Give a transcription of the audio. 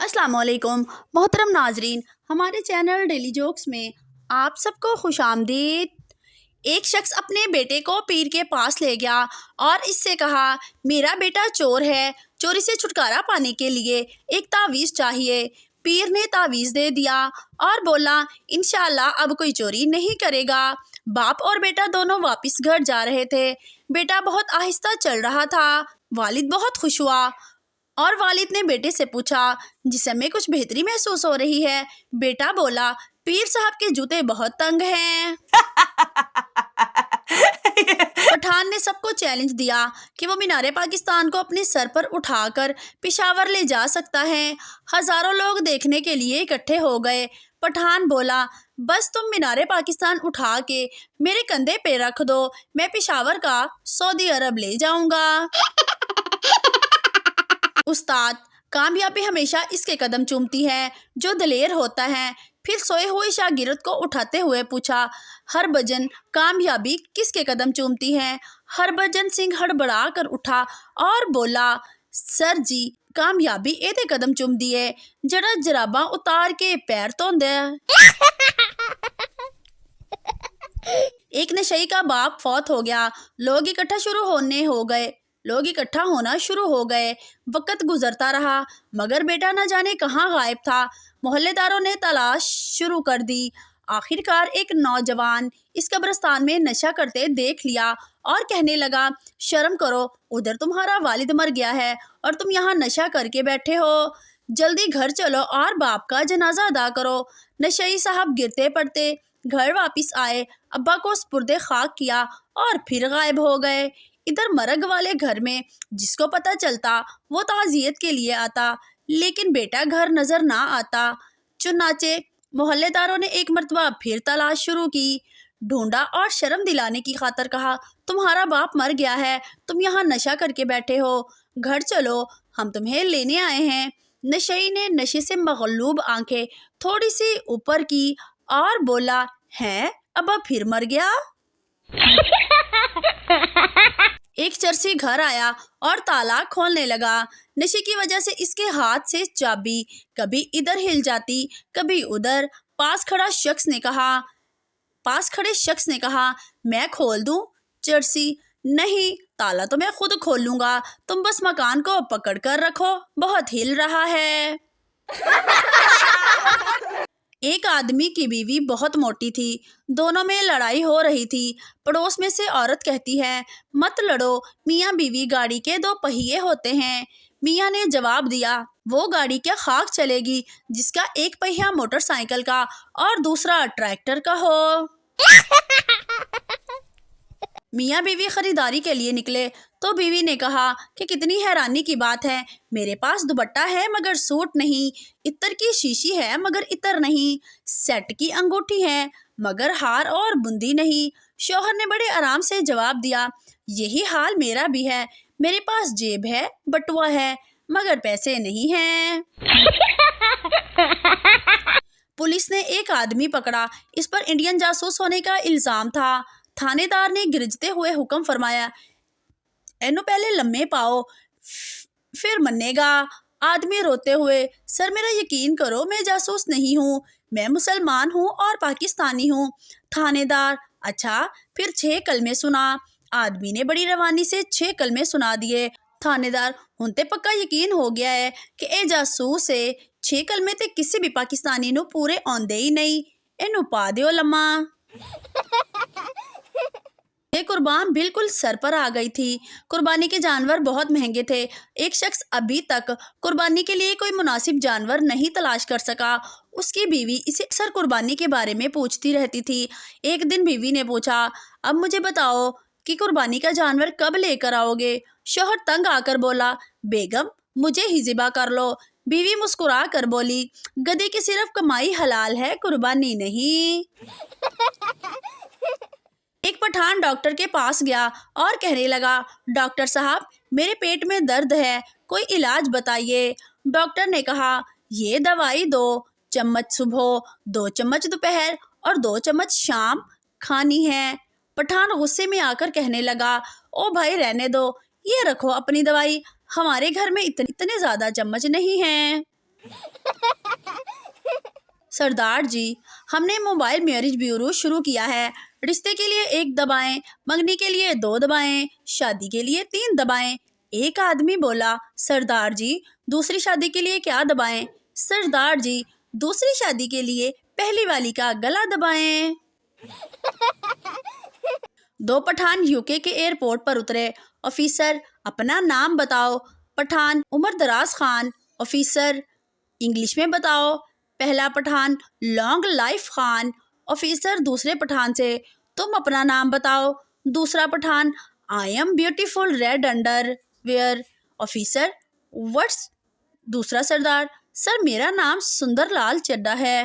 अस्सलाम वालेकुम मोहतरम नाजरीन, हमारे चैनल डेली जोक्स में आप सबको खुश आमदीद। एक शख्स अपने बेटे को पीर के पास ले गया और इससे कहा, मेरा बेटा चोर है, चोरी से छुटकारा पाने के लिए एक तावीज़ चाहिए। पीर ने तावीज़ दे दिया और बोला, इंशाअल्लाह अब कोई चोरी नहीं करेगा। बाप और बेटा दोनों वापस घर जा रहे थे। बेटा बहुत आहिस्ता चल रहा था। वालिद बहुत खुश हुआ और वालिद ने बेटे से पूछा, जिसम में कुछ बेहतरी महसूस हो रही है? बेटा बोला, पीर साहब के जूते बहुत तंग हैं। पठान ने सबको चैलेंज दिया कि वो मीनारे पाकिस्तान को अपने सर पर उठाकर पेशावर ले जा सकता है। हजारों लोग देखने के लिए इकट्ठे हो गए। पठान बोला, बस तुम मीनारे पाकिस्तान उठा के मेरे कंधे पे रख दो, मैं पेशावर का सऊदी अरब ले जाऊंगा। उस्ताद, कामयाबी हमेशा इसके कदम चूमती है जो दलेर होता है। फिर सोए हुए शागिर्द को उठाते हुए पूछा, हरभजन, कामयाबी किसके कदम चूमती है? हरभजन सिंह हड़बड़ा कर उठा और बोला, सर जी, कामयाबी एदे कदम चूमदी है जड़ा जराबा उतार के पैर धोंदा है। एक नशई का बाप फौत हो गया। लोग इकट्ठा होना शुरू हो गए। वक्त गुजरता रहा मगर बेटा न जाने कहाँ गायब था। मोहल्लेदारों ने तलाश शुरू कर दी। आखिरकार एक नौजवान इस कब्रिस्तान में नशा करते देख लिया और कहने लगा, शर्म करो, उधर तुम्हारा वालिद मर गया है और तुम यहाँ नशा करके बैठे हो। जल्दी घर चलो और बाप का जनाजा अदा करो। नशई साहब गिरते पड़ते घर वापस आए, अब्बा को सुपुर्दे खाक किया और फिर गायब हो गए। इधर मरग वाले घर में जिसको पता चलता वो ताज़ियत के लिए आता, लेकिन बेटा घर नजर ना आता। चुनाचे मोहल्लेदारों ने एक मर्तबा फिर तलाश शुरू की। ढूंढा और शर्म दिलाने की खातर कहा, तुम्हारा बाप मर गया है, तुम यहाँ नशा करके बैठे हो, घर चलो, हम तुम्हें लेने आए हैं। नशई ने नशे से मगलूब आंखें थोड़ी सी ऊपर की और बोला, है अब्बा फिर मर गया? एक चरसी घर आया और ताला खोलने लगा। नशे की वजह से इसके हाथ से चाबी कभी इधर हिल जाती कभी उधर। पास खड़े शख्स ने कहा, मैं खोल दूं? चरसी, नहीं, ताला तो मैं खुद खोल लूंगा, तुम बस मकान को पकड़ कर रखो, बहुत हिल रहा है। एक आदमी की बीवी बहुत मोटी थी। दोनों में लड़ाई हो रही थी। पड़ोस में से औरत कहती है, मत लड़ो, मियाँ बीवी गाड़ी के दो पहिए होते हैं। मियाँ ने जवाब दिया, वो गाड़ी क्या खाक चलेगी जिसका एक पहिया मोटरसाइकिल का और दूसरा ट्रैक्टर का हो। मियाँ बीवी खरीदारी के लिए निकले तो बीवी ने कहा कि कितनी हैरानी की बात है, मेरे पास दुपट्टा है मगर सूट नहीं, इत्र की शीशी है मगर इत्र नहीं, सेट की अंगूठी है मगर हार और बुंदी नहीं। शौहर ने बड़े आराम से जवाब दिया, यही हाल मेरा भी है, मेरे पास जेब है, बटुआ है मगर पैसे नहीं हैं। पुलिस ने एक आदमी पकड़ा, इस पर इंडियन जासूस होने का इल्जाम था। थानेदार ने गिरजते हुए हुक्म फरमाया, एनु पहले लम्हे पाओ फिर मनेगा। आदमी रोते हुए, सर मेरा यकीन करो, मैं जासूस नहीं हूँ, मैं मुसलमान हूँ और पाकिस्तानी हूँ। थानेदार, अच्छा, फिर 6 कलमे सुना। आदमी ने बड़ी रवानी से 6 कलमे सुना दिए। थानेदार, हुन ते पक्का यकीन हो गया है कि ए जासूस है, 6 कलमे ते किसी भी पाकिस्तानी नू पूरे आंदे ही नहीं, एनू पा दियो लम्मा। ये कुर्बान बिल्कुल सर पर आ गई थी। कुर्बानी के जानवर बहुत महंगे थे। एक शख्स अभी तक कुर्बानी के लिए कोई मुनासिब जानवर नहीं तलाश कर सका। उसकी बीवी इसे अक्सर कुर्बानी के बारे में पूछती रहती थी। एक दिन बीवी ने पूछा, अब मुझे बताओ कि कुर्बानी का जानवर कब लेकर आओगे? शौहर तंग आकर बोला, बेगम, मुझे ही ज़िबा कर लो। बीवी मुस्कुरा कर बोली, गधे की सिर्फ कमाई हलाल है, कुर्बानी नहीं। एक पठान डॉक्टर के पास गया और कहने लगा, डॉक्टर साहब, मेरे पेट में दर्द है, कोई इलाज बताइए। डॉक्टर ने कहा, ये दवाई 2 चम्मच सुबह, 2 चम्मच दोपहर और 2 चम्मच शाम खानी है। पठान गुस्से में आकर कहने लगा, ओ भाई रहने दो, ये रखो अपनी दवाई, हमारे घर में इतने ज़्यादा चम्मच नहीं हैं। سردار جی، ہم نے موبائل میرج بیورو شروع کیا ہے۔ رشتے کے لیے 1 دبائیں، منگنی کے لیے 2 دبائیں، شادی کے لیے 3 دبائیں۔ ایک آدمی بولا، سردار جی، دوسری شادی کے لیے کیا دبائیں؟ سردار جی، دوسری شادی کے لیے پہلی والی کا گلا دبائیں۔ 2 پٹھان UK کے ایئرپورٹ پر اترے۔ آفیسر، اپنا نام بتاؤ۔ پٹھان، عمر دراز خان۔ آفیسر، انگلش میں بتاؤ۔ پہلا Pathan, long life Khan. Officer دوسرے پٹھان سے، تم اپنا نام بتاؤ۔ دوسرا Pathan, I am beautiful red underwear. Officer, what's? دوسرا سردار، سر میرا نام سندر لال چڈھا ہے۔